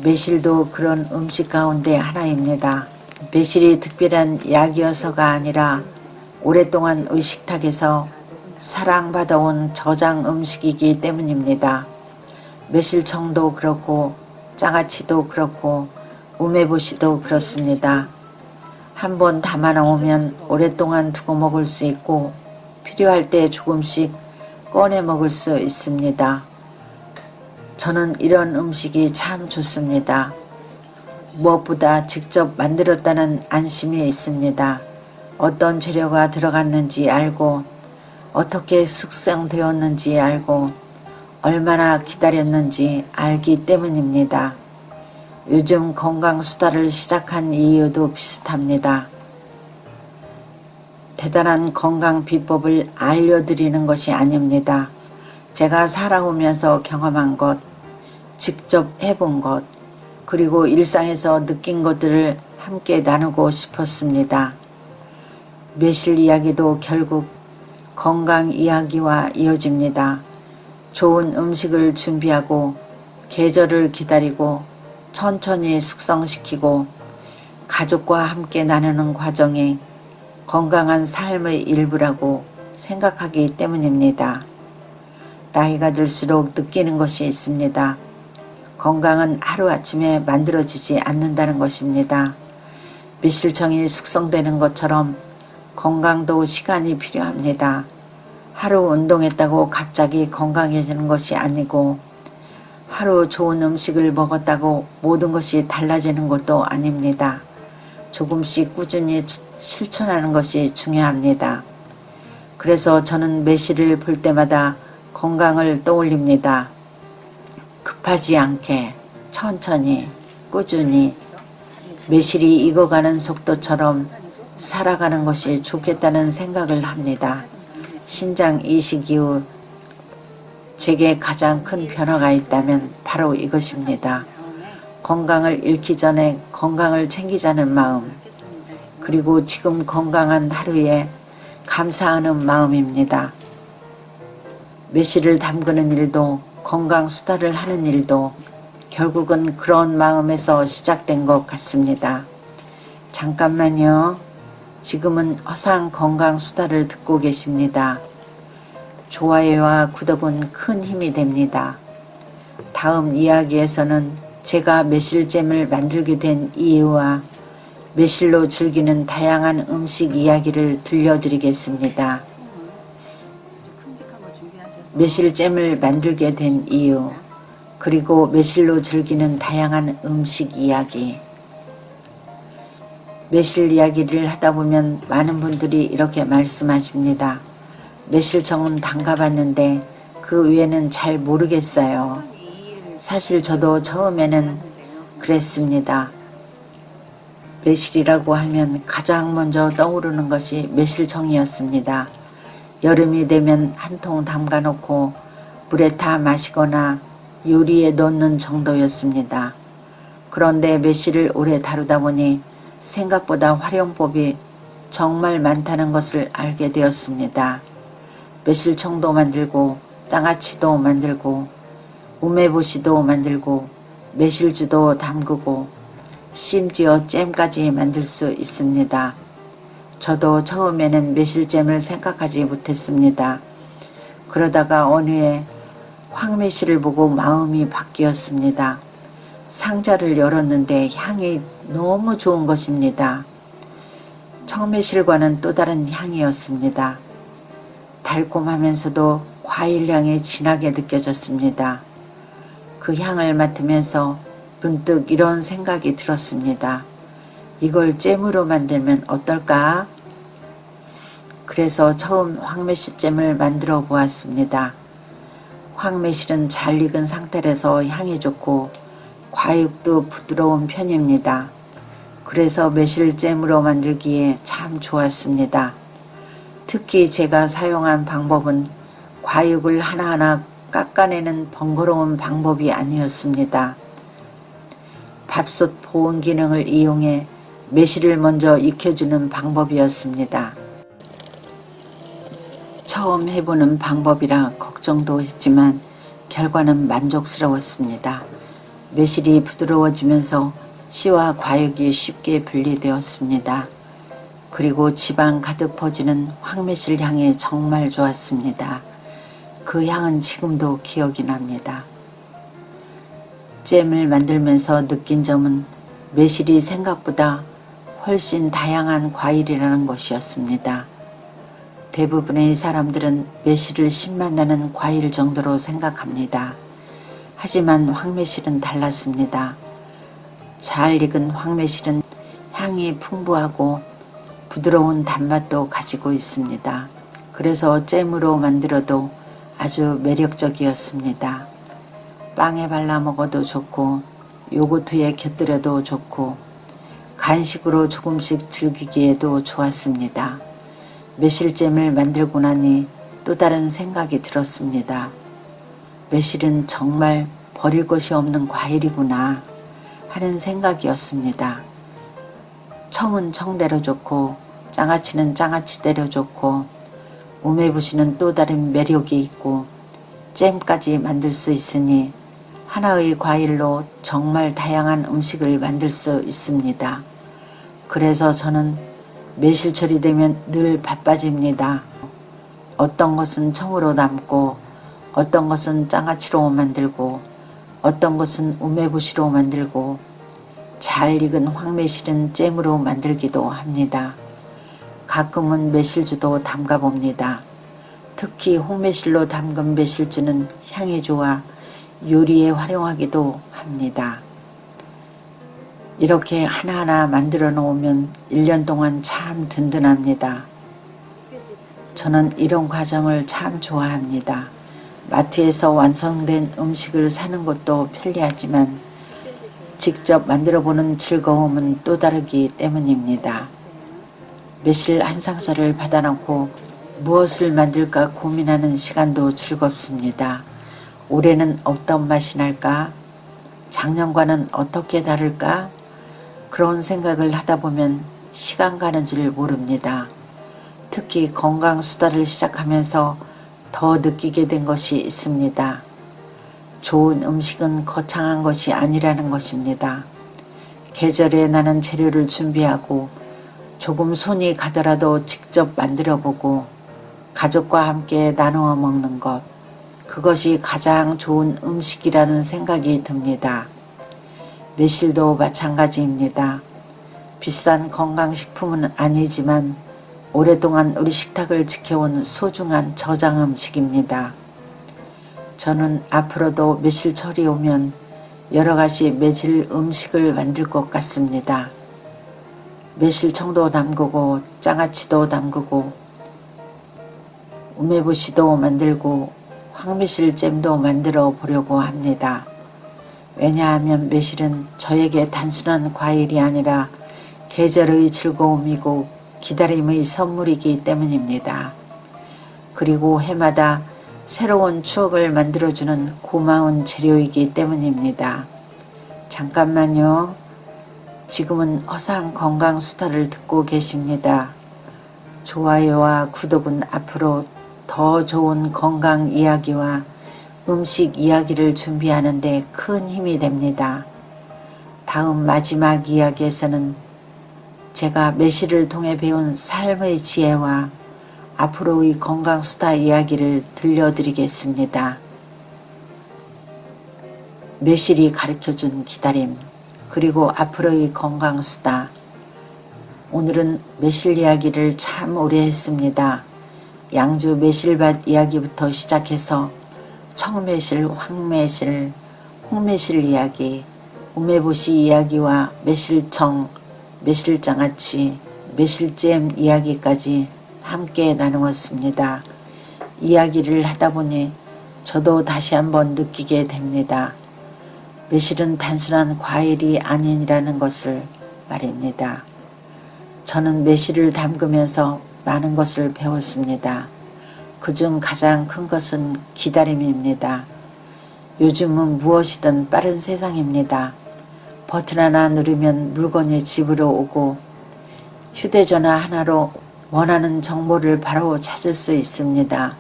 매실도 그런 음식 가운데 하나입니다. 매실이 특별한 약이어서가 아니라 오랫동안 의식탁에서 사랑받아온 저장 음식이기 때문입니다. 매실청도 그렇고 장아찌도 그렇고 우메보시도 그렇습니다. 한번 담아 놓으면 오랫동안 두고 먹을 수 있고 필요할 때 조금씩 꺼내 먹을 수 있습니다. 저는 이런 음식이 참 좋습니다. 무엇보다 직접 만들었다는 안심이 있습니다. 어떤 재료가 들어갔는지 알고 어떻게 숙성되었는지 알고 얼마나 기다렸는지 알기 때문입니다. 요즘 건강수다를 시작한 이유도 비슷합니다. 대단한 건강 비법을 알려드리는 것이 아닙니다. 제가 살아오면서 경험한 것, 직접 해본 것, 그리고 일상에서 느낀 것들을 함께 나누고 싶었습니다. 매실 이야기도 결국 건강 이야기와 이어집니다. 좋은 음식을 준비하고 계절을 기다리고 천천히 숙성시키고 가족과 함께 나누는 과정이 건강한 삶의 일부라고 생각하기 때문입니다. 나이가 들수록 느끼는 것이 있습니다. 건강은 하루아침에 만들어지지 않는다는 것입니다. 매실청이 숙성되는 것처럼 건강도 시간이 필요합니다. 하루 운동했다고 갑자기 건강해지는 것이 아니고 하루 좋은 음식을 먹었다고 모든 것이 달라지는 것도 아닙니다. 조금씩 꾸준히 실천하는 것이 중요합니다. 그래서 저는 매실을 볼 때마다 건강을 떠올립니다. 급하지 않게 천천히 꾸준히 매실이 익어가는 속도처럼 살아가는 것이 좋겠다는 생각을 합니다. 신장 이식 이후 제게 가장 큰 변화가 있다면 바로 이것입니다. 건강을 잃기 전에 건강을 챙기자는 마음, 그리고 지금 건강한 하루에 감사하는 마음입니다. 매실을 담그는 일도 건강 수다를 하는 일도 결국은 그런 마음에서 시작된 것 같습니다. 잠깐만요. 지금은 허상 건강 수다를 듣고 계십니다. 좋아요와 구독은 큰 힘이 됩니다. 다음 이야기에서는 제가 매실잼을 만들게 된 이유와 매실로 즐기는 다양한 음식 이야기를 들려드리겠습니다. 매실잼을 만들게 된 이유, 그리고 매실로 즐기는 다양한 음식 이야기. 매실 이야기를 하다 보면 많은 분들이 이렇게 말씀하십니다. 매실청은 담가봤는데 그 외에는 잘 모르겠어요. 사실 저도 처음에는 그랬습니다. 매실이라고 하면 가장 먼저 떠오르는 것이 매실청이었습니다. 여름이 되면 한 통 담가 놓고 물에 타 마시거나 요리에 넣는 정도였습니다. 그런데 매실을 오래 다루다 보니 생각보다 활용법이 정말 많다는 것을 알게 되었습니다. 매실청도 만들고 장아찌도 만들고 우메보시도 만들고 매실주도 담그고 심지어 잼까지 만들 수 있습니다. 저도 처음에는 매실잼을 생각하지 못했습니다. 그러다가 어느 해 황매실을 보고 마음이 바뀌었습니다. 상자를 열었는데 향이 너무 좋은 것입니다. 청매실과는 또 다른 향이었습니다. 달콤하면서도 과일 향이 진하게 느껴졌습니다. 그 향을 맡으면서 문득 이런 생각이 들었습니다. 이걸 잼으로 만들면 어떨까? 그래서 처음 황매실잼을 만들어 보았습니다. 황매실은 잘 익은 상태라서 향이 좋고 과육도 부드러운 편입니다. 그래서 매실잼으로 만들기에 참 좋았습니다. 특히 제가 사용한 방법은 과육을 하나하나 깎아내는 번거로운 방법이 아니었습니다. 밥솥 보온 기능을 이용해 매실을 먼저 익혀주는 방법이었습니다. 처음 해보는 방법이라 걱정도 했지만 결과는 만족스러웠습니다. 매실이 부드러워지면서 씨와 과육이 쉽게 분리되었습니다. 그리고 지방 가득 퍼지는 황매실 향이 정말 좋았습니다. 그 향은 지금도 기억이 납니다. 잼을 만들면서 느낀 점은 매실이 생각보다 훨씬 다양한 과일이라는 것이었습니다. 대부분의 사람들은 매실을 신맛 나는 과일 정도로 생각합니다. 하지만 황매실은 달랐습니다. 잘 익은 황매실은 향이 풍부하고 부드러운 단맛도 가지고 있습니다. 그래서 잼으로 만들어도 아주 매력적이었습니다. 빵에 발라 먹어도 좋고 요거트에 곁들여도 좋고 간식으로 조금씩 즐기기에도 좋았습니다. 매실잼을 만들고 나니 또 다른 생각이 들었습니다. 매실은 정말 버릴 것이 없는 과일이구나 하는 생각이었습니다. 청은 청대로 좋고 장아찌는 장아찌대로 좋고 우메보시는 또 다른 매력이 있고 잼까지 만들 수 있으니 하나의 과일로 정말 다양한 음식을 만들 수 있습니다. 그래서 저는 매실철이 되면 늘 바빠집니다. 어떤 것은 청으로 담고 어떤 것은 장아찌로 만들고 어떤 것은 우메보시로 만들고 잘 익은 황매실은 잼으로 만들기도 합니다. 가끔은 매실주도 담가 봅니다. 특히 홍매실로 담근 매실주는 향이 좋아 요리에 활용하기도 합니다. 이렇게 하나하나 만들어 놓으면 1년 동안 참 든든합니다. 저는 이런 과정을 참 좋아합니다. 마트에서 완성된 음식을 사는 것도 편리하지만 직접 만들어 보는 즐거움은 또 다르기 때문입니다. 매실 한 상자를 받아놓고 무엇을 만들까 고민하는 시간도 즐겁습니다. 올해는 어떤 맛이 날까? 작년과는 어떻게 다를까? 그런 생각을 하다 보면 시간 가는 줄 모릅니다. 특히 건강수다를 시작하면서 더 느끼게 된 것이 있습니다. 좋은 음식은 거창한 것이 아니라는 것입니다. 계절에 나는 재료를 준비하고 조금 손이 가더라도 직접 만들어보고 가족과 함께 나누어 먹는 것, 그것이 가장 좋은 음식이라는 생각이 듭니다. 매실도 마찬가지입니다. 비싼 건강식품은 아니지만 오랫동안 우리 식탁을 지켜온 소중한 저장 음식입니다. 저는 앞으로도 매실철이 오면 여러 가지 매실 음식을 만들 것 같습니다. 매실청도 담그고 장아찌도 담그고 우메보시도 만들고 황매실잼도 만들어 보려고 합니다. 왜냐하면 매실은 저에게 단순한 과일이 아니라 계절의 즐거움이고 기다림의 선물이기 때문입니다. 그리고 해마다 새로운 추억을 만들어주는 고마운 재료이기 때문입니다. 잠깐만요. 지금은 허상 건강수다를 듣고 계십니다. 좋아요와 구독은 앞으로 더 좋은 건강 이야기와 음식 이야기를 준비하는 데 큰 힘이 됩니다. 다음 마지막 이야기에서는 제가 매실을 통해 배운 삶의 지혜와 앞으로의 건강수다 이야기를 들려드리겠습니다. 매실이 가르쳐준 기다림, 그리고 앞으로의 건강수다. 오늘은 매실 이야기를 참 오래 했습니다. 양주 매실밭 이야기부터 시작해서 청매실, 황매실, 홍매실 이야기, 우메보시 이야기와 매실청, 매실장아찌, 매실잼 이야기까지 함께 나누었습니다. 이야기를 하다 보니 저도 다시 한번 느끼게 됩니다. 매실은 단순한 과일이 아니라는 것을 말입니다. 저는 매실을 담그면서 많은 것을 배웠습니다. 그중 가장 큰 것은 기다림입니다. 요즘은 무엇이든 빠른 세상입니다. 버튼 하나 누르면 물건이 집으로 오고 휴대전화 하나로 원하는 정보를 바로 찾을 수 있습니다.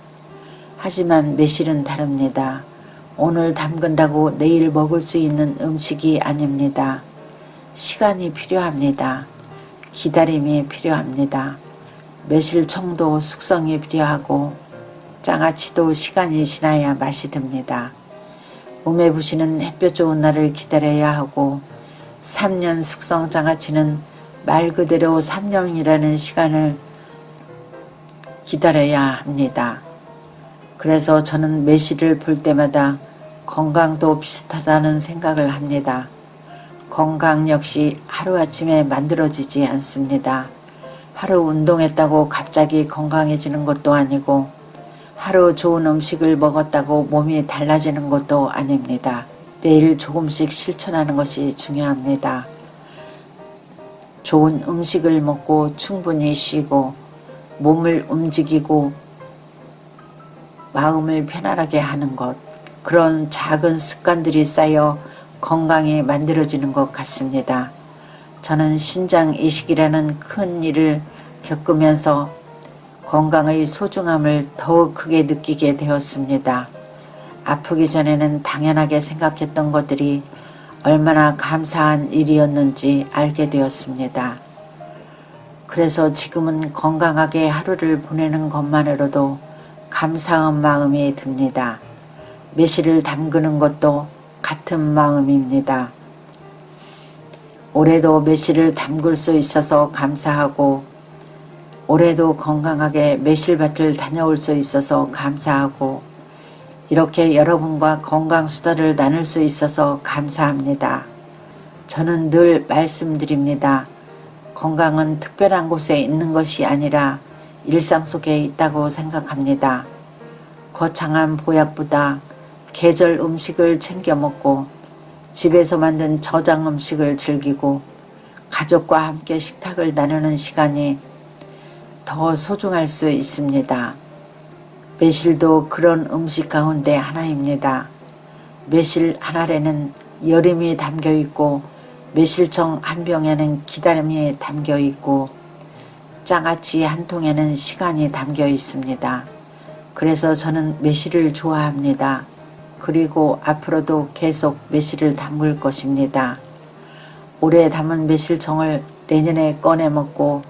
하지만 매실은 다릅니다. 오늘 담근다고 내일 먹을 수 있는 음식이 아닙니다. 시간이 필요합니다. 기다림이 필요합니다. 매실청도 숙성이 필요하고 장아찌도 시간이 지나야 맛이 듭니다. 우메보시는 햇볕 좋은 날을 기다려야 하고 3년 숙성 장아찌는 말 그대로 3년이라는 시간을 기다려야 합니다. 그래서 저는 매실을 볼 때마다 건강도 비슷하다는 생각을 합니다. 건강 역시 하루아침에 만들어지지 않습니다. 하루 운동했다고 갑자기 건강해지는 것도 아니고 하루 좋은 음식을 먹었다고 몸이 달라지는 것도 아닙니다. 매일 조금씩 실천하는 것이 중요합니다. 좋은 음식을 먹고 충분히 쉬고 몸을 움직이고 마음을 편안하게 하는 것, 그런 작은 습관들이 쌓여 건강이 만들어지는 것 같습니다. 저는 신장 이식이라는 큰 일을 겪으면서 건강의 소중함을 더욱 크게 느끼게 되었습니다. 아프기 전에는 당연하게 생각했던 것들이 얼마나 감사한 일이었는지 알게 되었습니다. 그래서 지금은 건강하게 하루를 보내는 것만으로도 감사한 마음이 듭니다. 매실을 담그는 것도 같은 마음입니다. 올해도 매실을 담글 수 있어서 감사하고, 올해도 건강하게 매실밭을 다녀올 수 있어서 감사하고, 이렇게 여러분과 건강수다를 나눌 수 있어서 감사합니다. 저는 늘 말씀드립니다. 건강은 특별한 곳에 있는 것이 아니라 일상 속에 있다고 생각합니다. 거창한 보약보다 계절 음식을 챙겨 먹고 집에서 만든 저장 음식을 즐기고 가족과 함께 식탁을 나누는 시간이 더 소중할 수 있습니다. 매실도 그런 음식 가운데 하나입니다. 매실 한 알에는 여름이 담겨 있고 매실청 한 병에는 기다림이 담겨 있고 장아찌 한 통에는 시간이 담겨 있습니다. 그래서 저는 매실을 좋아합니다. 그리고 앞으로도 계속 매실을 담글 것입니다. 올해 담은 매실청을 내년에 꺼내 먹고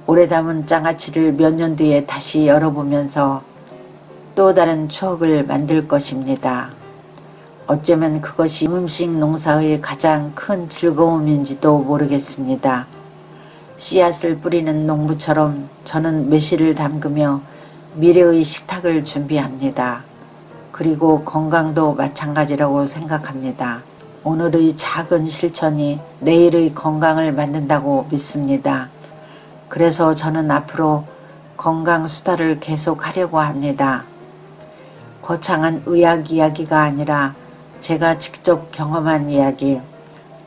올해 담은 장아찌를 몇 년 뒤에 다시 열어보면서 또 다른 추억을 만들 것입니다. 어쩌면 그것이 음식 농사의 가장 큰 즐거움인지도 모르겠습니다. 씨앗을 뿌리는 농부처럼 저는 매실을 담그며 미래의 식탁을 준비합니다. 그리고 건강도 마찬가지라고 생각합니다. 오늘의 작은 실천이 내일의 건강을 만든다고 믿습니다. 그래서 저는 앞으로 건강 수다를 계속 하려고 합니다. 거창한 의학 이야기가 아니라 제가 직접 경험한 이야기,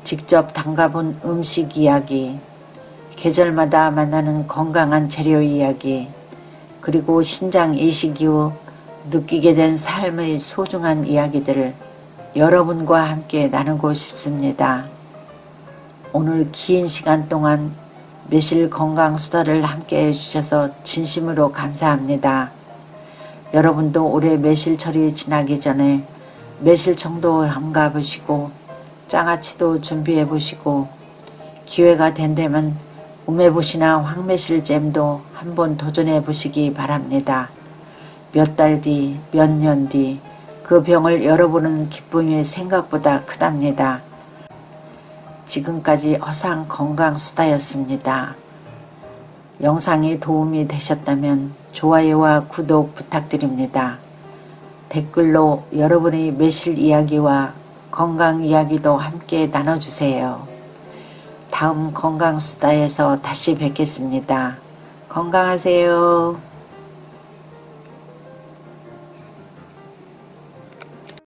직접 담가본 음식 이야기, 계절마다 만나는 건강한 재료 이야기, 그리고 신장 이식 이후 느끼게 된 삶의 소중한 이야기들을 여러분과 함께 나누고 싶습니다. 오늘 긴 시간 동안 매실 건강 수다를 함께 해주셔서 진심으로 감사합니다. 여러분도 올해 매실철이 지나기 전에 매실청도 담가 보시고 장아찌도 준비해 보시고 기회가 된다면 우메보시나 황매실잼도 한번 도전해 보시기 바랍니다. 몇 달 뒤, 몇 년 뒤 그 병을 열어보는 기쁨이 생각보다 크답니다. 지금까지 허상 건강수다였습니다. 영상이 도움이 되셨다면 좋아요와 구독 부탁드립니다. 댓글로 여러분의 매실 이야기와 건강 이야기도 함께 나눠주세요. 다음 건강수다에서 다시 뵙겠습니다. 건강하세요.